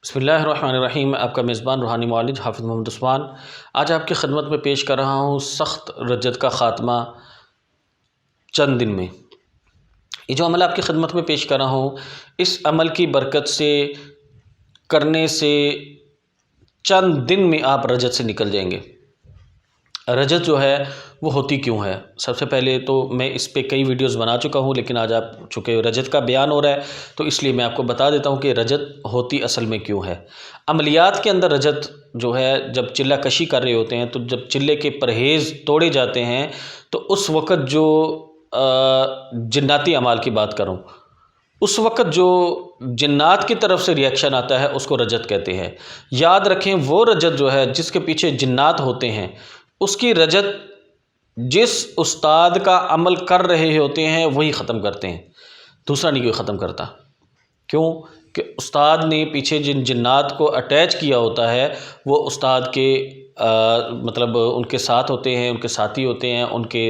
بسم اللہ الرحمن الرحیم۔ آپ کا میزبان روحانی معالج حافظ محمد عثمان آج آپ کی خدمت میں پیش کر رہا ہوں سخت رجت کا خاتمہ چند دن میں۔ یہ جو عمل آپ کی خدمت میں پیش کر رہا ہوں، اس عمل کی برکت سے کرنے سے چند دن میں آپ رجت سے نکل جائیں گے۔ رجت جو ہے وہ ہوتی کیوں ہے؟ سب سے پہلے تو میں اس پہ کئی ویڈیوز بنا چکا ہوں، لیکن آج آپ چونکہ رجت کا بیان ہو رہا ہے تو اس لیے میں آپ کو بتا دیتا ہوں کہ رجت ہوتی اصل میں کیوں ہے۔ عملیات کے اندر رجت جو ہے، جب چلہ کشی کر رہے ہوتے ہیں تو جب چلے کے پرہیز توڑے جاتے ہیں تو اس وقت جو جناتی اعمال کی بات کروں، اس وقت جو جنات کی طرف سے ریئیکشن آتا ہے اس کو رجت کہتے ہیں۔ یاد رکھیں، وہ رجت جو ہے جس کے پیچھے جنات ہوتے ہیں، اس کی رجت جس استاد کا عمل کر رہے ہوتے ہیں وہی ختم کرتے ہیں، دوسرا نہیں کوئی ختم کرتا۔ کیوں کہ استاد نے پیچھے جن جنات کو اٹیچ کیا ہوتا ہے وہ استاد کے مطلب ان کے ساتھ ہوتے ہیں، ان کے ساتھی ہوتے ہیں، ان کے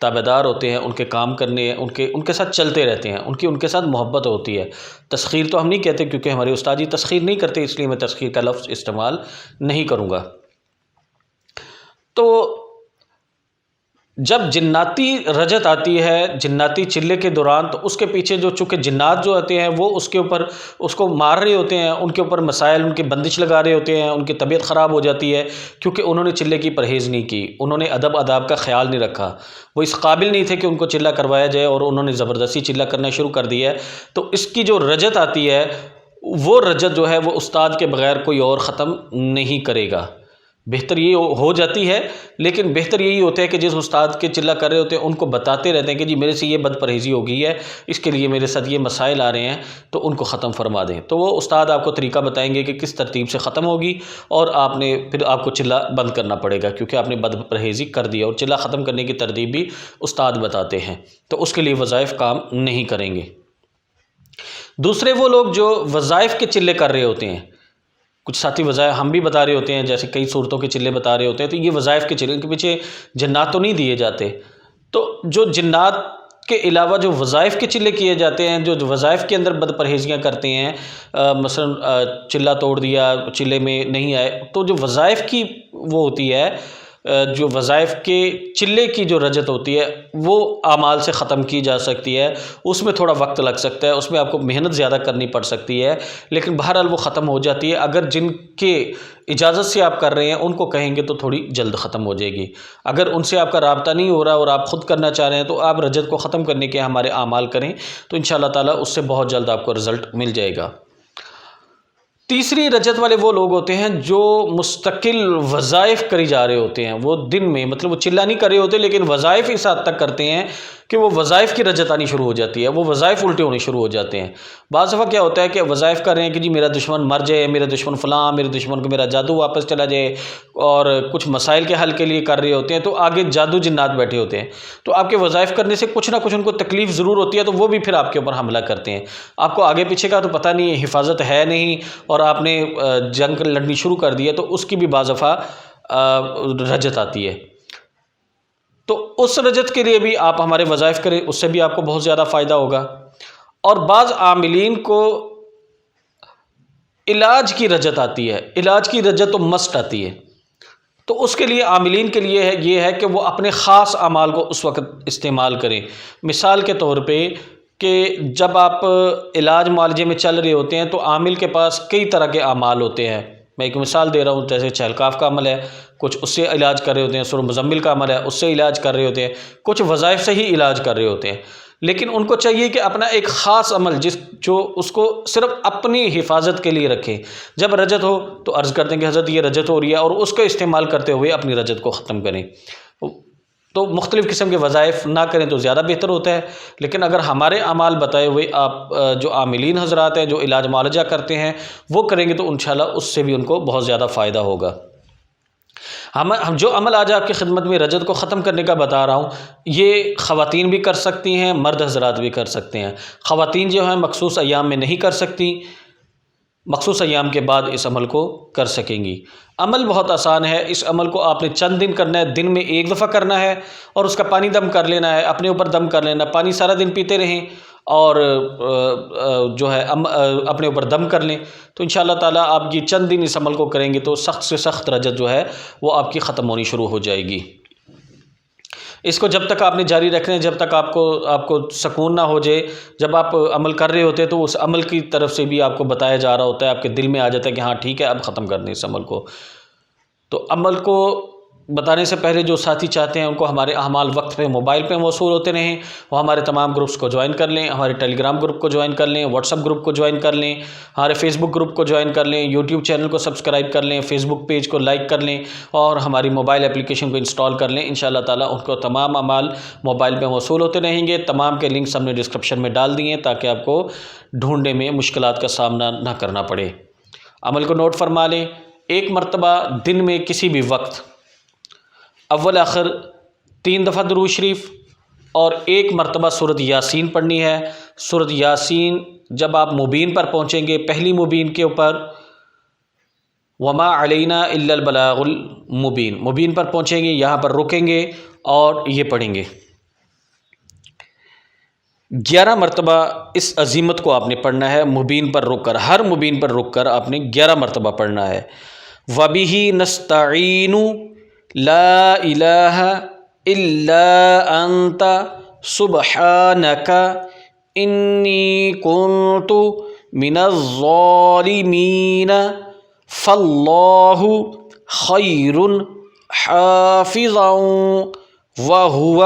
تابعدار ہوتے ہیں، ان کے کام کرنے ان کے ساتھ چلتے رہتے ہیں، ان کے ساتھ محبت ہوتی ہے۔ تسخیر تو ہم نہیں کہتے کیونکہ ہمارے استاد جی تسخیر نہیں کرتے، اس لیے میں تسخیر کا لفظ استعمال نہیں کروں گا۔ تو جب جناتی رجت آتی ہے جناتی چلے کے دوران، تو اس کے پیچھے جو چونکہ جنات جو ہوتے ہیں وہ اس کے اوپر اس کو مار رہے ہوتے ہیں، ان کے اوپر مسائل، ان کے بندش لگا رہے ہوتے ہیں، ان کی طبیعت خراب ہو جاتی ہے کیونکہ انہوں نے چلے کی پرہیز نہیں کی، انہوں نے ادب آداب کا خیال نہیں رکھا، وہ اس قابل نہیں تھے کہ ان کو چلہ کروایا جائے اور انہوں نے زبردستی چلہ کرنا شروع کر دیا ہے۔ تو اس کی جو رجت آتی ہے وہ رجت جو ہے وہ استاد کے بغیر کوئی اور ختم نہیں کرے گا۔ بہتر یہ ہو جاتی ہے، لیکن بہتر یہی ہوتا ہے کہ جس استاد کے چلہ کر رہے ہوتے ہیں ان کو بتاتے رہتے ہیں کہ جی میرے سے یہ بد پرہیزی ہو گئی ہے، اس کے لیے میرے ساتھ یہ مسائل آ رہے ہیں، تو ان کو ختم فرما دیں۔ تو وہ استاد آپ کو طریقہ بتائیں گے کہ کس ترتیب سے ختم ہوگی، اور پھر آپ کو چلہ بند کرنا پڑے گا کیونکہ آپ نے بد پرہیزی کر دیا، اور چلہ ختم کرنے کی ترتیب بھی استاد بتاتے ہیں، تو اس کے لیے وظائف کام نہیں کریں گے۔ دوسرے وہ لوگ جو وظائف کے چلے کر رہے ہوتے ہیں، کچھ ساتھی وظائف ہم بھی بتا رہے ہوتے ہیں، جیسے کئی صورتوں کے چلے بتا رہے ہوتے ہیں، تو یہ وظائف کے چلے، ان کے پیچھے جنات تو نہیں دیے جاتے، تو جو جنات کے علاوہ جو وظائف کے چلے کیے جاتے ہیں، جو وظائف کے اندر بد پرہیزیاں کرتے ہیں، مثلا چلہ توڑ دیا، چلے میں نہیں آئے، تو جو وظائف کی وہ ہوتی ہے، جو وظائف کے چلے کی جو رجت ہوتی ہے وہ اعمال سے ختم کی جا سکتی ہے، اس میں تھوڑا وقت لگ سکتا ہے، اس میں آپ کو محنت زیادہ کرنی پڑ سکتی ہے، لیکن بہرحال وہ ختم ہو جاتی ہے۔ اگر جن کے اجازت سے آپ کر رہے ہیں ان کو کہیں گے تو تھوڑی جلد ختم ہو جائے گی۔ اگر ان سے آپ کا رابطہ نہیں ہو رہا اور آپ خود کرنا چاہ رہے ہیں تو آپ رجت کو ختم کرنے کے ہمارے اعمال کریں، تو انشاءاللہ تعالیٰ اس سے بہت جلد آپ کو رزلٹ مل جائے گا۔ تیسری رجت والے وہ لوگ ہوتے ہیں جو مستقل وظائف کری جا رہے ہوتے ہیں، وہ دن میں مطلب وہ چلہ نہیں کر رہے ہوتے لیکن وظائف اس حد تک کرتے ہیں کہ وہ وظائف کی رجت آنی شروع ہو جاتی ہے، وہ وظائف الٹے ہونے شروع ہو جاتے ہیں۔ بعض دفعہ کیا ہوتا ہے کہ وظائف کر رہے ہیں کہ جی میرا دشمن مر جائے، میرا دشمن فلاں، میرے دشمن کو میرا جادو واپس چلا جائے، اور کچھ مسائل کے حل کے لیے کر رہے ہوتے ہیں، تو آگے جادو جنات بیٹھے ہوتے ہیں، تو آپ کے وظائف کرنے سے کچھ نہ کچھ ان کو تکلیف ضرور ہوتی ہے، تو وہ بھی پھر آپ کے اوپر حملہ کرتے ہیں۔ آپ کو آگے پیچھے کا تو پتہ نہیں ہے، حفاظت ہے نہیں، اور آپ نے جنگ لڑنی شروع کر دی ہے، تو اس کی بھی بعض دفعہ رجت آتی ہے۔ تو اس رجت کے لیے بھی آپ ہمارے وظائف کریں، اس سے بھی آپ کو بہت زیادہ فائدہ ہوگا۔ اور بعض عاملین کو علاج کی رجت آتی ہے، علاج کی رجت تو مسٹ آتی ہے، تو اس کے لیے عاملین کے لیے یہ ہے کہ وہ اپنے خاص اعمال کو اس وقت استعمال کریں۔ مثال کے طور پہ کہ جب آپ علاج معالجے میں چل رہے ہوتے ہیں تو عامل کے پاس کئی طرح کے اعمال ہوتے ہیں۔ میں ایک مثال دے رہا ہوں، جیسے چہلکاف کا عمل ہے، کچھ اس سے علاج کر رہے ہوتے ہیں، سورہ مزمل کا عمل ہے اس سے علاج کر رہے ہوتے ہیں، کچھ وظائف سے ہی علاج کر رہے ہوتے ہیں، لیکن ان کو چاہیے کہ اپنا ایک خاص عمل جو اس کو صرف اپنی حفاظت کے لیے رکھیں۔ جب رجت ہو تو عرض کرتے ہیں کہ حضرت یہ رجت ہو رہی ہے، اور اس کا استعمال کرتے ہوئے اپنی رجت کو ختم کریں۔ تو مختلف قسم کے وظائف نہ کریں تو زیادہ بہتر ہوتا ہے، لیکن اگر ہمارے اعمال بتائے ہوئے آپ جو عاملین حضرات ہیں جو علاج معالجہ کرتے ہیں وہ کریں گے تو انشاءاللہ اس سے بھی ان کو بہت زیادہ فائدہ ہوگا۔ ہم جو عمل آج آپ کی خدمت میں رجت کو ختم کرنے کا بتا رہا ہوں، یہ خواتین بھی کر سکتی ہیں، مرد حضرات بھی کر سکتے ہیں۔ خواتین جو ہیں مخصوص ایام میں نہیں کر سکتی، مخصوص ایام کے بعد اس عمل کو کر سکیں گی۔ عمل بہت آسان ہے، اس عمل کو آپ نے چند دن کرنا ہے، دن میں ایک دفعہ کرنا ہے، اور اس کا پانی دم کر لینا ہے، اپنے اوپر دم کر لینا، پانی سارا دن پیتے رہیں، اور جو ہے اپنے اوپر دم کر لیں، تو انشاءاللہ تعالیٰ آپ یہ چند دن اس عمل کو کریں گے تو سخت سے سخت رجت جو ہے وہ آپ کی ختم ہونی شروع ہو جائے گی۔ اس کو جب تک آپ نے جاری رکھنا ہے، جب تک آپ کو سکون نہ ہو جائے۔ جب آپ عمل کر رہے ہوتے ہیں تو اس عمل کی طرف سے بھی آپ کو بتایا جا رہا ہوتا ہے، آپ کے دل میں آ جاتا ہے کہ ہاں ٹھیک ہے اب ختم کرنے اس عمل کو۔ تو عمل کو بتانے سے پہلے جو ساتھی چاہتے ہیں ان کو ہمارے اعمال وقت پہ موبائل پہ موصول ہوتے رہیں، وہ ہمارے تمام گروپس کو جوائن کر لیں، ہمارے ٹیلی گرام گروپ کو جوائن کر لیں، واٹس ایپ گروپ کو جوائن کر لیں، ہمارے فیس بک گروپ کو جوائن کر لیں، یوٹیوب چینل کو سبسکرائب کر لیں، فیس بک پیج کو لائک کر لیں اور ہماری موبائل اپلیکیشن کو انسٹال کر لیں۔ انشاءاللہ تعالیٰ ان کو تمام اعمال موبائل پہ موصول ہوتے رہیں گے۔ تمام کے لنکس ہم نے ڈسکرپشن میں ڈال دیے ہیں تاکہ آپ کو ڈھونڈنے میں مشکلات کا سامنا نہ کرنا پڑے۔ عمل کو نوٹ فرما لیں، ایک مرتبہ دن میں کسی بھی وقت اول آخر 3 دفعہ درود شریف اور 1 مرتبہ سورۃ یاسین پڑھنی ہے۔ سورۃ یاسین جب آپ مبین پر پہنچیں گے، پہلی مبین کے اوپر وما علینا الا البلاغ المبین، مبین پر پہنچیں گے، یہاں پر رکیں گے اور یہ پڑھیں گے۔ 11 مرتبہ اس عظیمت کو آپ نے پڑھنا ہے، مبین پر رک کر، ہر مبین پر رک کر آپ نے 11 مرتبہ پڑھنا ہے۔ وَبِهِ نَسْتَعِينُ لا الہ الا انت سبحانک انی کنت من الظالمین فاللہ خیر حافظا وہو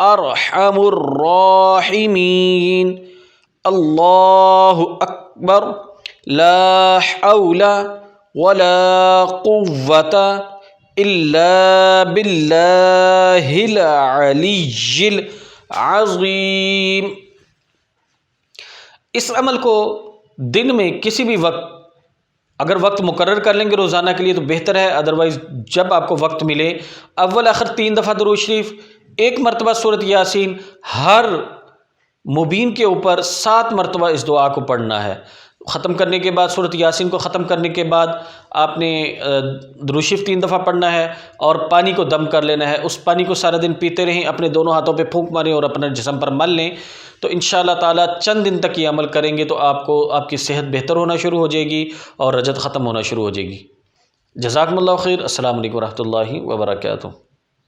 ارحم الراحمین۔ اللہ اکبر، لا حول ولا قوة الا باللہ العلی العظیم۔ اس عمل کو دن میں کسی بھی وقت اگر وقت مقرر کر لیں گے روزانہ کے لیے تو بہتر ہے، ادروائز جب آپ کو وقت ملے اول آخر 3 دفعہ درود شریف، 1 مرتبہ سورۃ یاسین، ہر مبین کے اوپر 7 مرتبہ اس دعا کو پڑھنا ہے۔ ختم کرنے کے بعد سورۃ یاسین کو ختم کرنے کے بعد آپ نے درود شریف 3 دفعہ پڑھنا ہے اور پانی کو دم کر لینا ہے۔ اس پانی کو سارا دن پیتے رہیں، اپنے دونوں ہاتھوں پہ پھونک ماریں اور اپنے جسم پر مل لیں، تو انشاءاللہ تعالیٰ چند دن تک یہ عمل کریں گے تو آپ کی صحت بہتر ہونا شروع ہو جائے گی اور رجت ختم ہونا شروع ہو جائے گی۔ جزاکم اللہ خیر۔ السلام علیکم ورحمۃ اللہ وبرکاتہ۔